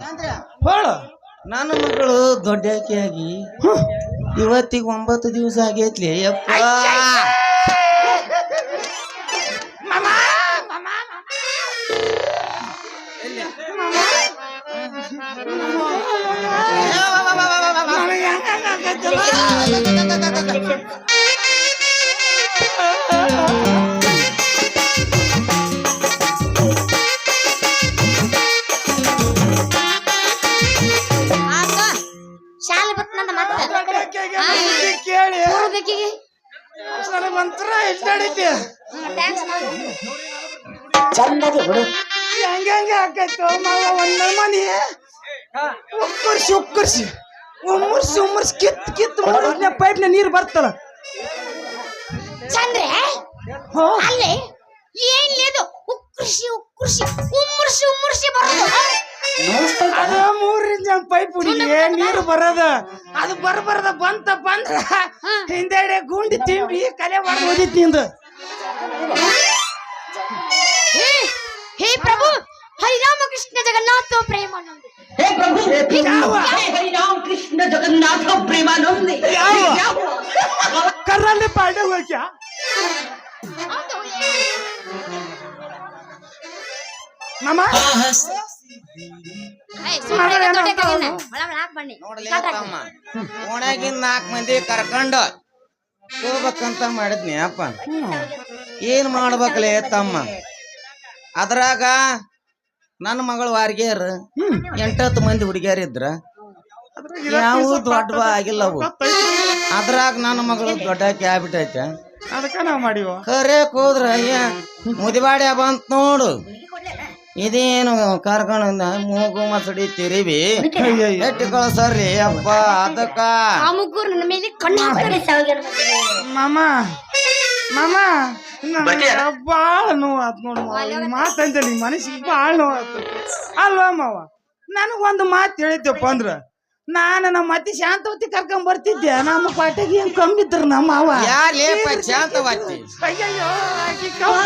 ಹೇಳು. ನನ್ನ ಮಗಳು ದೊಡ್ಡಾಕಿಯಾಗಿ ಇವತ್ತಿಗೆ 9 ದಿವಸ ಆಗೈತ್ಲಿ ಯಪ್ಪ. ಶಾಲೆ ಬತ್ ನನ್ನ ಕೇಳಿ ಬೇಕಿಗೆ ನನಗೊಂಥರ ಇಷ್ಟೈತಿ. ಚಂದದಿ ಬಿಡು. ಹೆಂಗೆ ಆಕೈತು ಮಾವ ಒಂದ್ ಮನಿ ಉಕ್ಕರ್ಸಿ ಉಮ್ಮರ್ಸಿ ಕಿತ್ ಮಾಡಿದ್ನ ಪೈಪ್ನ ನೀರು ಬರ್ತಲ್ಲ. ಚಂದ್ರೆ ಅಲ್ಲೇ ಏನ್ ಲೇದು ಉಕ್ಕರ್ಸಿ ಉಮ್ಮರ್ಸಿ ಬರೋದು. ಅದು 3 ಇಂಚ್ ಪೈಪ್ ಹುಡುಗಿ ನೀರು ಬರೋದ. ಅದು ಬರಬರದ ಬಂತಪ್ಪ ಅಂದ್ರ ಹಿಂದೆಡೆ ಗುಂಡಿ ತಿಂಬಿ ಕಲೆ ಮಾಡಿ ಓದಿತ್ ನಿಂದು. हे प्रभु हरिराम कृष्ण जगन्नाथ प्रेमानंद. हे प्रभु हरिराम कृष्ण जगन्नाथ प्रेमानंद. कर्राले पाडे हुए क्या मामा? ಓಣ್ಯಾಗಿನ 4 ಮಂದಿ ಕರ್ಕೊಂಡು ಹೋಗ್ಬೇಕಂತ ಮಾಡಿದ್ನಿ ಅಪ್ಪ. ಏನ್ ಮಾಡ್ಬೇಕಲೇ ತಮ್ಮ? ಅದ್ರಾಗ ನನ್ನ ಮಗಳು ವಾರ್ಗ್ಯಾರ 8-10 ಮಂದಿ ಹುಡುಗಿಯರ್ ಇದ್ರ ಯಾವ ದೊಡ್ಡ ಆಗಿಲ್ಲವು. ಅದ್ರಾಗ ನನ್ನ ಮಗಳು ದೊಡ್ಡಾಕಿ ಆಗ್ಬಿಟ್ಟೈತೆ. ಅದಕ್ಕ ನಾವ್ ಮಾಡಿವ ಕರೆ ಹೋದ್ರ ಮುದಿವಾಡ್ಯ ಬಂತ ನೋಡು. ಇದೇನು ಕರ್ಕೊಂಡ ಮೂಗು ಮಸಡಿ ತಿರಿವಿ ಎಟ್ಟಿ ಕಳ್ಸರ್ರಿ ಅಪ್ಪ. ಅದಕ್ಕ ನನ್ನ ಮೇಲೆ ಕಣ್ಣು ಹಾಕ್ತಾರೆ. ಮಾಮ ಬಾಳ ನೋವಾತ್ ನೋಡು ಮಾತಂತೇಳಿ ಮನಸ್ಸಿಗೆ ಬಾಳ ನೋವಾತು ಅಲ್ವಾ ಮಾವ. ನನಗೊಂದು ಮಾತು ಹೇಳಿದ್ದಪ್ಪ ಅಂದ್ರ ನಾನು ನಮ್ಮ ಅತಿ ಶಾಂತವತಿ ಕರ್ಕೊಂಡ್ ಬರ್ತಿದ್ದೆ. ನಮ್ಮ ಪಾಟಿಗೆ ಏನ್ ಕಮ್ಮಿ ಇದ್ರ ನಮ್ಮ ಮಾವ. ಯಾರೇಪ ಶಾಂತವತಿ? ಅಯ್ಯಯ್ಯೋ ಆಕಿ ಕಮ್ಮಿ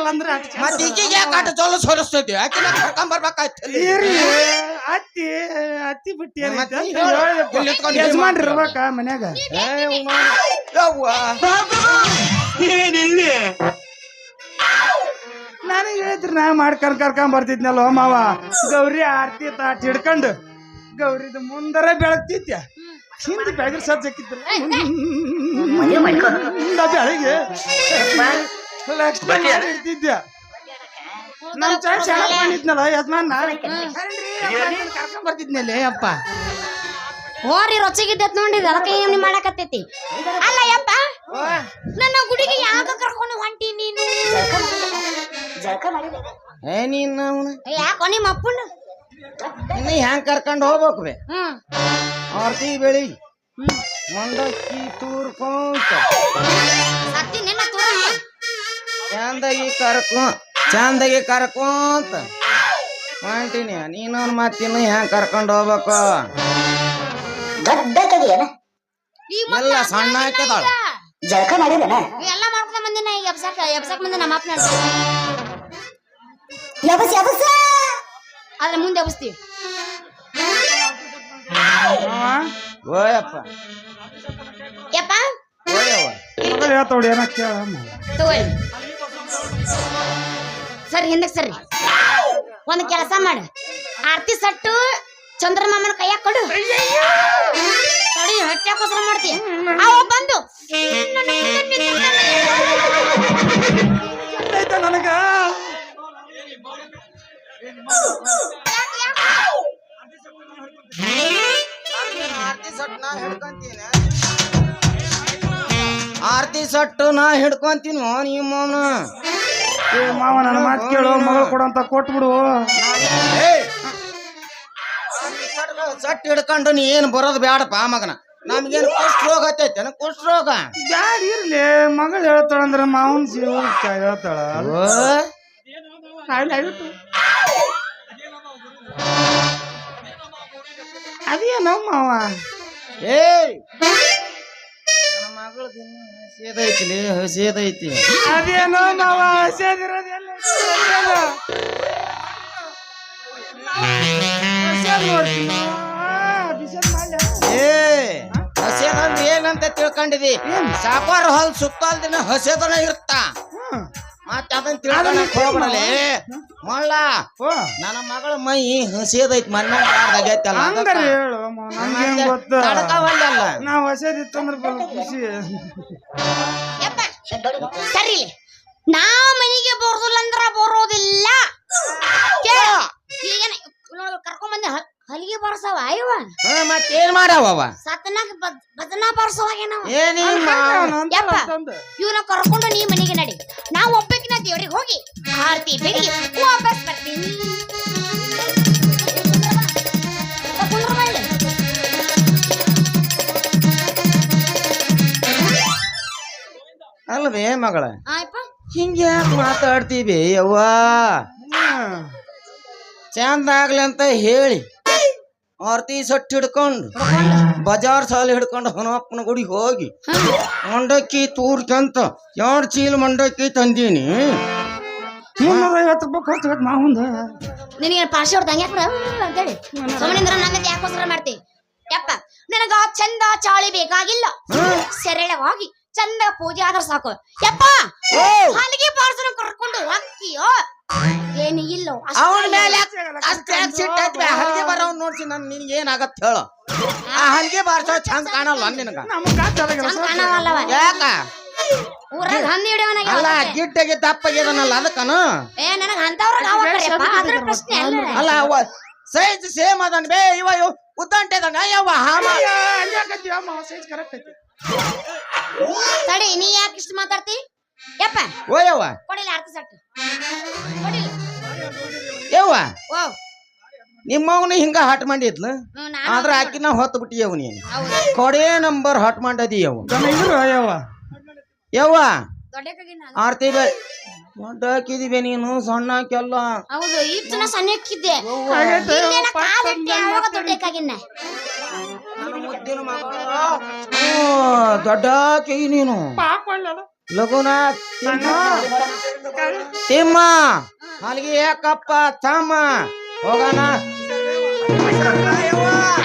ಅಂದ್ರೆ ಮತ್ತೆ ಈಗೀಗ ಕಾಟ ಜೋಲು ಸೋಲಿಸ್ತೈತಿ. ಆಕಿನ ಕರ್ಕೊಂಡ್ ಬರ್ಬೇಕಾಯ್ತು. ಅತ್ತಿ ಬಿಟ್ಟಿ ಯಜಮಾನ್ರಿರ್ಬೇಕ ಮನ್ಯಾಗ. ನನಗೆ ಹೇಳಿದ್ರಿ ನಾ ಕರ್ಕೊಂಡ್ ಬರ್ತಿದ್ನಲ್ಲ ಮಾವ. ಗೌರಿ ಆರ್ತಿ ತಾಟ್ ಹಿಡ್ಕೊಂಡು ಗೌರಿದ ಮುಂದರ ಬೆಳಗ್ತಿದ್ದೆ. ಹಿಂದೆ ಬೆಳಗ್ಗೆ ಸಜ್ಜಕ್ಕಿದ್ರು ಬೆಳಗ್ಗೆ ಲಕ್ಷ್ಮಣ ಇರ್ತಿದ್ದೆ. ನಮ್ ಚೆನ್ನಾಗ್ ಮಾಡಿದ್ನಲ್ಲ ಯಜಮಾನ್ ಕರ್ಕೊಂಡ್ ಬರ್ತಿದ್ನಲ್ಲೇ ಅಪ್ಪ. ಹೋರಿ ರೊಚ್ಚಿಗಿದ್ದತ್ ನೋಡಿದ ಅದಕ್ಕೆ ಏನ್ ಮಾಡಕತ್ತೈತಿ. ಅಲ್ಲ ಯಪ್ಪ ನನ್ನ ಗುಡಿಗೆ ಯಾಕ ಕರ್ಕೊಂಡು ಹೊಂಟಿ ನೀನು? ಯಾಕೋ ನಿಮ್ಮ ಅಪ್ಪನ ಇನ್ನು ಹೆಂಗ್ ಕರ್ಕೊಂಡು ಹೋಗ್ಬೇಕು ಬೇ? ಆರ್ತಿ ಬೆಳಿ ಮಂದಕ್ಕಿ ತೂರ್ಕೊಂತ ಸತ್ತಿ ನಿನ್ನ ತೂರ ಚಂದಾಗಿ ಕರ್ಕೊಂತ ಹೊಂಟಿನಿ. ನೀನೊಂದ್ ಮತ್ತಿನ್ನು ಹೆಂಗ್ ಕರ್ಕೊಂಡು ಹೋಗ್ಬೇಕು? ಎಲ್ಲ ಸಣ್ಣ ಹಾಕಿದಾಳ ಜಳಕ ಮಾಡಿದನ ಎಲ್ಲ ಮಾಡ್ಕೊಂಡ್ ಬಂದಿನ. ಈಗ ಎಬ್ಸಕ್ ಮುಂದೆ ನಮ್ಮ ಅಪ್ಪನ ಆದ್ರೆ ಮುಂದೆ ಎಬ್ಸ್ತೀವಿ. ಓಯಪ್ಪ ಯಪ್ಪ ಹೇಳ್ತೋಡಿ ಏನ ಕೇಳ ತಗೋಳಿ ಸರಿ ಹಿಂದಕ್ಕೆ ಸರಿ. ಒಂದು ಕೆಲಸ ಮಾಡು, ಆರ್ತಿ ಸಟ್ಟು ಚಂದ್ರಮಾಮನ ಕೈಯಾಗ ಕೊಡು. ನೋಡಿ ಹೊಟ್ಟೆಕೋಸ್ಕರ ಮಾಡ್ತೀಯ. ಅವ ಬಂದು ನನಗ ಆರ್ತಿ ಸಟ್ಟು ನಾ ಹಿಡ್ಕೊಂತೀನಿ. ನಿಮ್ಮ ಮಾವ ನನ್ನ ಮಾತು ಕೇಳು, ಮಗಳು ಕೊಡಂತ ಕೊಟ್ಬಿಡು. ಸಟ್ಟು ಹಿಡ್ಕೊಂಡು ನೀ ಏನ್ ಬರೋದು ಬ್ಯಾಡಪ್ಪ ಮಗನ. ನಮ್ಗೇನು ಕುಷ್ಠರೋಗ ಹತ್ತೈತೆ? ಕುಷ್ಠರೋಗ ಬ್ಯಾಡ ಇರ್ಲಿ. ಮಗಳು ಹೇಳ್ತಾಳಂದ್ರ ಮಾವನ್ ಜೀವ ಹೇಳ್ತಾಳ. ಅದೇನೋ ಮಾವ. ಮಗಳು ಹಸಿದೈತಿ ಹಸಿದೈತಿ. ಅದೇನೋ ಮಾವ ಹಸಿದಿರೋದೆಲ್ಲ ಹಸ್ಯಾಗ್ ನೋಡ್ತೀನಿ ಬಿಸಿಲ್ ಮಾಡ್ಲ ಏ ಹಸೆದಂದ್ರೆ ಏನಂತ ತಿಳ್ಕೊಂಡಿದಿ ಸಾಪಾರ ಹಾಲ್ ಸುತ್ತಾಲ್ ದಿನ ಹಸೆದನ ಇರ್ತ ಮತ್ತ ಅದನ್ನ ತಿಳ್ಕೊಳಕ್ ಹೋಗ್ಬಿಡಲಿ ಮಳ್ಳ ಓ ನನ್ನ ಮಗಳ ಮೈ ಹಸಿದೈತಿ ಮಣ್ಣಾಗೈತಲ್ಲ ಹಂಗಾರೆ ಹೇಳು ನನ್ಗೇನ್ ಗೊತ್ತ ತಡ್ಕವಲ್ಲ ನಾವ್ ಹಸದಿತ್ತಂದ್ರ ಖುಷಿ ಯಪ್ಪ ಸರಿ ನಾ ಮನೆಗೆ ಬರೋದಿಲ್ಲ ಅಂದ್ರ ಬರೋದಿಲ್ಲ ಈಗ ಕರ್ಕೊಂಡ್ ಬಂದೆ ಹಲಿಗೆ ಬರ್ಸವ ಅಯ್ಯವ ಮತ್ತೇನ್ ಮಾಡವ ಸತ್ತನಾಗ ಭಜನಾ ಬರ್ಸವಾಗೇನವ ಯಪ್ಪ ಇವನ ಕರ್ಕೊಂಡು ನೀ ಮನೆಗೆ ನಡಿ ನಾವು ಒಬ್ಬಕಿನ ದೇವ್ರಿಗೆ ಹೋಗಿ ಆರತಿ ಬೆಳಿಗ್ಗೆ ವಾಪಸ್ ಬರ್ತೀನಿ ಅಲ್ವೇ ಮಗಳ ಆಯ್ಪ ಹಿಂಗೆ ಮಾತಾಡ್ತೀವಿ ಯವ್ವ ಚಂದ ಆಗ್ಲಿ ಅಂತ ಹೇಳಿ ಆರ್ತಿ ಸೊಟ್ಟು ಹಿಡ್ಕೊಂಡು ಬಜಾರ್ ಸಾಲ ಹಿಡ್ಕೊಂಡು ಹನುಮಪ್ಪನ ಗುಡಿ ಹೋಗಿ ಮಂಡಕ್ಕಿ ತೂರ್ಕಂತ 2 ಚೀಲ ಮಂಡಕ್ಕಿ ತಂದೀನಿ 350 ರೂಪಾಯಿ ಖರ್ಚು ಆಗತ್ತೆ ಮಾವುಂದ ನಿನಗೆ ಪಾರ್ಸಿ ಹೊಡ್ದಂಗೆ ಯಾಕೆ ಅಂತೇಳಿ ಸುಮ್ಮನಿಂದ್ರ ನನ್ನ ಯಾಕೋಸ್ಕರ ಮಾಡ್ತಿ ಯಪ್ಪ ನನಗ ಚಂದ ಚಾಳಿ ಬೇಕಾಗಿಲ್ಲ ಸರಳವಾಗಿ ಚಂದ ಪೂಜೆ ಆದ್ರ ಸಾಕು ಯಪ್ಪ ಹಲಿಗೆ ಬಾರ್ಸನ ಕರ್ಕೊಂಡು ಹೋಗ್ತೀಯೋ ಏನು ಇಲ್ಲೋ ಅವನ ಮೇಲೆ ಸಿಟ್ಟೈತಿ ಹಲ್ಗೆ ಬರೋನ್ ನೋಡ್ಸಿ ನನ್ ನಿನಗೆ ಏನಾಗತ್ತ ಹೇಳು ಆ ಹಲ್ಗೆ ಬಾರ್ಸೋ ಚಂದ ಕಾಣಲ್ಲ ನಿನಗ ಚಂದ ಕಾಣವಲ್ಲವ ಯಾಕ ಊರಾಗ ಹಂದಿ ಹಿಡಿಯವನಾಗ ಅಲ್ಲ ಗಿಡ್ಡಗೆ ದಪ್ಪಗಿದನಲ್ಲ ಅದಕ್ಕನು ಏ ನನಗ ಅಂತವ್ರ ಅದ್ರ ಪ್ರಶ್ನೆ ಅಲ್ಲ ಅಲ್ಲ ಸೈಜ್ ಸೇಮ್ ಅದನ್ ಬೇ ಇವ ಉದ್ದಂಟೆ ಅದನ್ನ ಯವ್ವ ಹಾಮ ಕರೆಕ್ಟ್ ಐತಿ ತಡಿ ನೀ ಯಾಕೆ ಇಷ್ಟು ಮಾತಾಡ್ತಿ ಯಪ್ಪ ಓ ಯವ್ವ ಕೊಡಿಲ್ಲ ಅರ್ಥ ಸಟ್ಟು ಕೊಡಿಲ್ಲ ಯವ್ವ ಓ ನಿಮ್ಮವನು ಹಿಂಗ ಹಟ್ ಮಾಡಿದ್ಲು ಆದ್ರ ಆಕಿನ ಹೊತ್ತು ಬಿಟ್ಟಿಯವ್ ನೀನು ಕೊಡೆ ನಂಬರ್ ಹಟ್ ಮಾಡದಿ ಯವ್ವ ಯವ್ವ ದೊಡ್ಡಕ್ಕಾಗಿ ನಾನು ಆರ್ತಿ ಬೇ ದೊಡ್ಡ ಹಾಕಿದಿವೆ ನೀನು ಸಣ್ಣ ಹಾಕ್ಯಲ್ಲ ಹೌದು ಇಷ್ಟು ನಾ ಸಣ್ಣಕ್ಕಿದ್ದೆ ದೊಡ್ಡಕ್ಕಾಗಿನ್ನ ದೊಡ್ಡ ಹಾಕಿ ನೀನು ಲಗುನ ತಿಮ್ಮ ಅಲ್ಲಿಗೆ ಯಾಕಪ್ಪ ತಮ್ಮ ಹೋಗೋಣ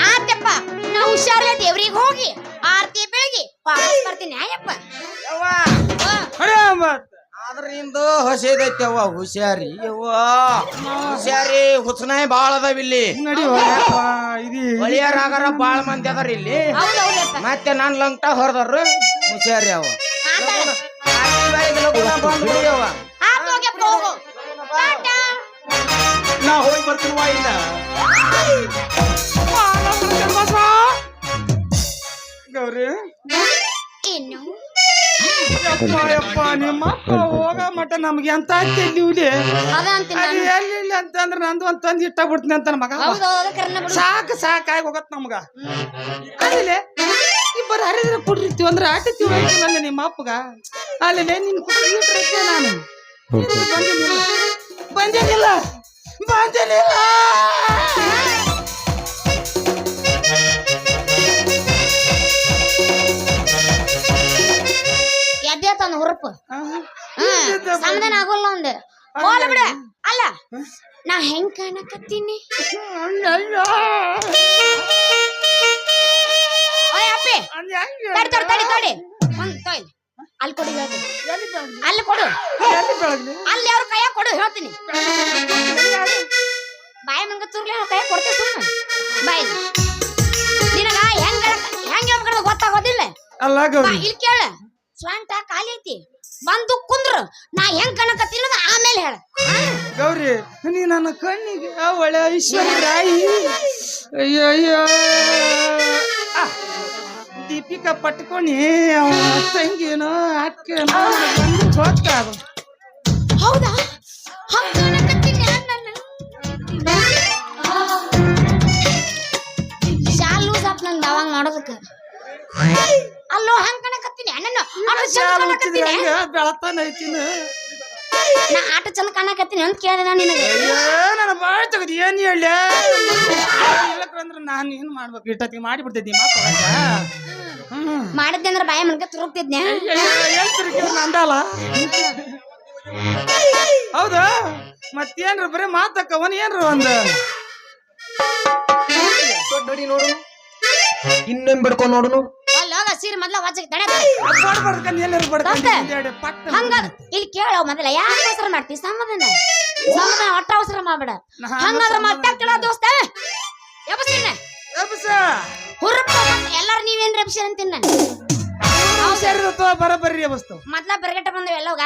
ಆತಪ್ಪ ನಾ ಹುಷಾರಲ್ಲ ದೇವ್ರಿಗೆ ಹೋಗಿ ಆರತಿ ಬೆಳಗ್ಗೆ ವಾಪಸ್ ಬರ್ತೀನಿ ಆಯಪ್ಪ ಆದ್ರಿಂದ ಹೊಸದೈತವ್ವ ಹುಷಾರಿ ಯವ್ವ ಹುಷಾರಿ ಹುಸ್ನಾಯಿ ಬಾಳ ಅದಾವ ಇಲ್ಲಿ ಒಳಿಯರಾಗಾರ ಬಾಳ ಮಂದಿ ಅದಾರ ಇಲ್ಲಿ ಮತ್ತೆ ನಾನ್ ಲಂಗ್ಟ ಹೊರದವ್ರು ಹುಷಾರಿ ಅವ ಬಂದ್ಬಿಡಿಯವ್ವ ನಾ ಹೋಗಿ ಬರ್ತೀವ ಇಲ್ಲ ಗೌರಿ ಏನು ಯಪ್ಪ ನಿಮ್ಮ ಅಪ್ಪ ಹೋಗ ಮಟ ನಮ್ಗೆ ಎಂತ ತೆಲಿವ್ಲಿ ಅದ ಅಂತೀನಿ ಅದು ಎಲ್ಲಿ ಅಂತಂದ್ರ ನಂದು ಒಂದ್ ತಂದು ಇಟ್ಟ ಬಿಡ್ತೀನಿ ಅಂತ ಮಗ ಸಾಕಾಗಿ ಹೋಗತ್ ನಮ್ಗ ಅಲ್ಲಿ ಇಬ್ಬರು ಹರಿದ್ರೆ ಕುಡಿರ್ತೀವಿ ಅಂದ್ರೆ ಆಟಿರ್ತೀವಿ ಅಲ್ಲಿ ನಿಮ್ಮ ಅಪ್ಪಗ ಅಲ್ಲಿ ನಿನ್ ಕುಡಿರ್ತೀವಿ ನಾನು ಬಂದೇನಿಲ್ಲ ಎದ್ದೆ ತಂದ ಹುರುಪು ಸಮಾಧಾನ ಆಗೋಲ್ಲ ಒಂದ್ ಹೋಲ ಬಿಡ ಅಲ್ಲ ನಾ ಹೆಂಗ್ ಕಾಣಕತ್ತೀನಿ ಅಪ್ಪಿ ತಡಿ ಒಂದ್ ತೊಯ್ ಅಲ್ಲಿ ಕೊಡು ಅಲ್ಲಿ ಕೊಡು ಅಲ್ಲಿ ಅವ್ರ ಕೈಯ ಕೊಡು ಹೇಳ್ತೀನಿ ಬಾಯಿ ಮಂಗ ತುರ್ಲಿ ಅವ್ರ ಕೈಯ ಕೊಡ್ತೇವೆ ಸುಮ್ಮನೆ ಬಾಯಿ ನಿನಗ ಹೆಂಗ್ ಗೊತ್ತಾಗೋದಿಲ್ಲ ಅಲ್ಲ ಗೌರಿ ಇಲ್ಲಿ ಕೇಳ ಸ್ವಂಟ ಖಾಲಿ ಐತಿ ಬಂದು ಕುಂದ್ರ ನಾ ಹೆಂಗ್ ಕಣಕತ್ತೀನಿ ಆಮೇಲೆ ಹೇಳ ಗೌರಿ ನೀ ನನ್ನ ಕಣ್ಣಿಗೆ ಒಳ್ಳೆ ಐಶ್ವರ್ಯ ರಾಯಿ ಅಯ್ಯೋ ದೀಪಿಕಾ ಪಟ್ಕೊಣಿ ಅವ ತಂಗಿನೋ ಅಕ್ಕನೋ ಗೊತ್ತಾಗ ಹೌದಾ ಶಾಲ್ ಲೂಸ್ ಆಪ್ ನಂದು ಅವಾಗ ಮಾಡೋದಕ್ಕೆ ಅಲ್ಲೋ ಹಂಗ ಕಣಕತ್ತೀನಿ ಬೆಳತಾನ ಐತಿನ ನಾ ಆಟ ಚಂದ ಕಾಣಕತ್ತೀನಿ ಅಂತ ಕೇಳಿದೆ ನಾನು ನಿನಗೆ ನನ್ನ ಬಾಳ್ ತಗದಿ ಏನ್ ಹೇಳ ಇಲ್ಲಕ್ರಂದ್ರ ನಾನು ಏನ್ ಮಾಡ್ಬೇಕು ಇಟ್ಟತ್ತಿಗೆ ಮಾಡಿ ಬಿಡ್ತಿದ್ದಿ ಮಾಡಿದ್ದೆ ಅಂದ್ರೆ ಬಾಯ ಮನ್ಕ ತುರುಕ್ತಿದ್ನೆ ನಂದಲ್ಲ ಹೌದಾ ಮತ್ತೇನ್ರ ಬರೀ ಮಾತಕ್ಕವನ್ ಏನ್ರ ಒಂದ್ ಇನ್ನೊಮ್ಮೆ ಬಿಡ್ಕೊಂಡ್ ನೋಡುನು. ಅಲ್ಲಿ ಹೋಗ ಸೀರೆ ಮೊದ್ಲ ವಾಚಕ್ ತಡೆ ಬಡ್ಕಂಡ್ ಎಲ್ಲರೂ ಬಡ್ಕಂಡ್ ಪಟ್ಟ ಹಂಗ ಇಲ್ಲಿ ಕೇಳೋ ಮೊದಲ ಯಾಕೆ ಅವಸರ ಮಾಡ್ತಿ ಸಮಾಧಾನ ಒಟ್ಟ ಅವಸರ ಮಾಡ್ಬೇಡ ಹಂಗಾದ್ರ ಮತ್ತೆ ಕೇಳೋ ದೋಸ್ತ ಎಬ್ಬಸಿನ ಹುರುಪ ಎಲ್ಲಾರು ನೀವೇನ್ ರೆಪ್ಷನ್ ಅಂತೀನಿ ನಾನು ಬರಬರ್ರಿ ಬಸ್ತು ಮೊದ್ಲ ಬರ್ಗಟ್ಟ ಬಂದವ ಎಲ್ಲೋಗ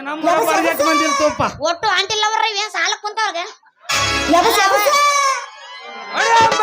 ನಮ್ಮ ಬರ್ಗಟ್ ಬಂದಿಲ್ಲ ತೋಪ ಒಟ್ಟು ಆಂಟಿ ಲವರ್ ಏನ್ ಸಾಲ ಕುಂತವ್ರಗ ಅಯ್ಯೋ